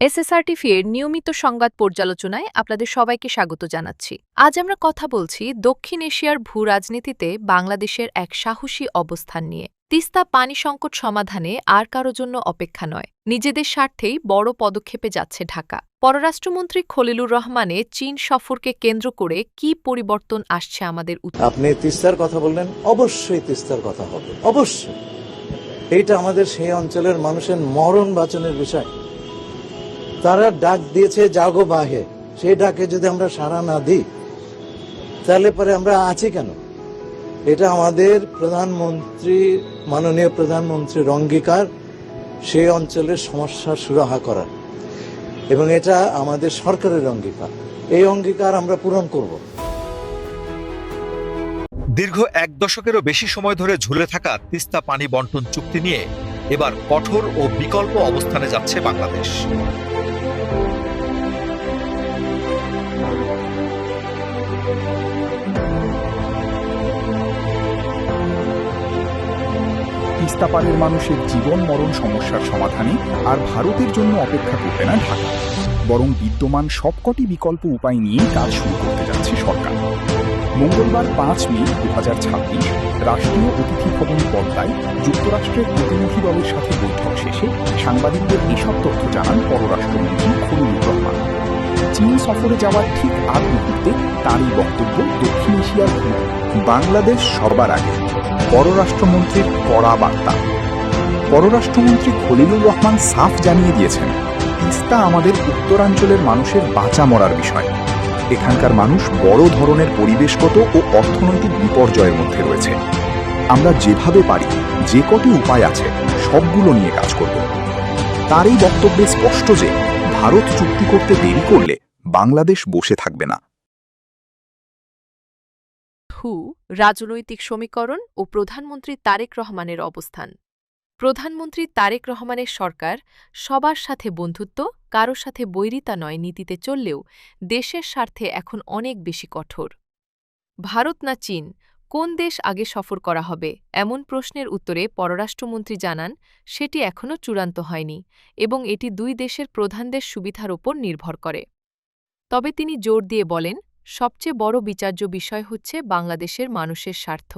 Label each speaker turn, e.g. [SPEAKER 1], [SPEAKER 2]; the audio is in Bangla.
[SPEAKER 1] এসএসআরটিভি এর নিয়মিত সংবাদ পর্যালোচনায় আপনাদের সবাইকে স্বাগত জানাচ্ছি। আজ আমরা কথা বলছি দক্ষিণ এশিয়ার ভূ-রাজনীতিতে বাংলাদেশের এক সাহসী অবস্থান নিয়ে। তিস্তা পানি সংকট সমাধানে আর কারো জন্য অপেক্ষা নয়, নিজেদের স্বার্থেই বড় পদক্ষেপে যাচ্ছে ঢাকা। পররাষ্ট্রমন্ত্রী খলিলুর রহমানের চীন সফরকে কেন্দ্র করে কি পরিবর্তন আসছে আমাদের
[SPEAKER 2] আপনি তিস্তার কথা বললেন, অবশ্যই তিস্তার কথা হবে, অবশ্যই। এইটা আমাদের সেই অঞ্চলের মানুষের মরণ বাঁচানোর বিষয়। তারা ডাক দিয়েছে জাগো বাহে, সেই ডাকে যদি আমরা সাড়া না দিই তাহলে পরে আমরা আছি কেন? এটা আমাদের প্রধানমন্ত্রী, মাননীয় প্রধানমন্ত্রীর অঙ্গীকার সেই অঞ্চলের সমস্যা সুরাহা করার, এবং এটা আমাদের সরকারের অঙ্গীকার। এই অঙ্গীকার আমরা পূরণ করব।
[SPEAKER 3] দীর্ঘ এক দশকেরও বেশি সময় ধরে ঝুলে থাকা তিস্তা পানি বন্টন চুক্তি নিয়ে এবার কঠোর ও বিকল্প অবস্থানে যাচ্ছে বাংলাদেশ।
[SPEAKER 4] তিস্তা পারের মানুষের জীবন মরণ সমস্যার সমাধানে আর ভারতের জন্য অপেক্ষা করবে না ঢাকা, বরং বিদ্যমান সবকটি বিকল্প উপায় নিয়ে কাজ শুরু করতে যাচ্ছে সরকার। মঙ্গলবার ৫ মে ২০২৬ রাষ্ট্রীয় অতিথি ভবন পদ্মায় যুক্তরাষ্ট্রের প্রতিনিধি দলের সাথে বৈঠক শেষে সাংবাদিকদের এসব তথ্য জানান পররাষ্ট্রমন্ত্রী খলিলুর রহমান। চীন সফরে যাওয়ার ঠিক আগ মুহূর্তে তাঁরই বক্তব্য দক্ষিণ এশিয়ার বাংলাদেশ সবার আগে, পররাষ্ট্রমন্ত্রীর কড়া বার্তা। পররাষ্ট্রমন্ত্রী খলিলুর রহমান সাফ জানিয়ে দিয়েছেন, তিস্তা আমাদের উত্তরাঞ্চলের মানুষের বাঁচা মরার বিষয়। এখানকার মানুষ বড় ধরনের পরিবেশগত ও অর্থনৈতিক বিপর্যয়ের মধ্যে রয়েছে। আমরা যেভাবে পারি, যে কটি উপায় আছে সবগুলো নিয়ে কাজ করব। তার এই বক্তব্যে স্পষ্ট যে ভারত চুক্তি করতে দেরি করলে বাংলাদেশ বসে থাকবে না।
[SPEAKER 1] রাজনৈতিক সমীকরণ ও প্রধানমন্ত্রী তারেক রহমানের অবস্থান। প্রধানমন্ত্রী তারেক রহমানের সরকার সবার সাথে বন্ধুত্ব, কারো সাথে বৈরিতা নয় নীতিতে চললেও দেশের স্বার্থে এখন অনেক বেশি কঠোর। ভারত না চীন, কোন দেশ আগে সফর করা হবে এমন প্রশ্নের উত্তরে পররাষ্ট্রমন্ত্রী জানান, সেটি এখনও চূড়ান্ত হয়নি এবং এটি দুই দেশের প্রধানদের সুবিধার ওপর নির্ভর করে। তবে তিনি জোর দিয়ে বলেন, সবচেয়ে বড় বিচার্য বিষয় হচ্ছে বাংলাদেশের মানুষের স্বার্থ।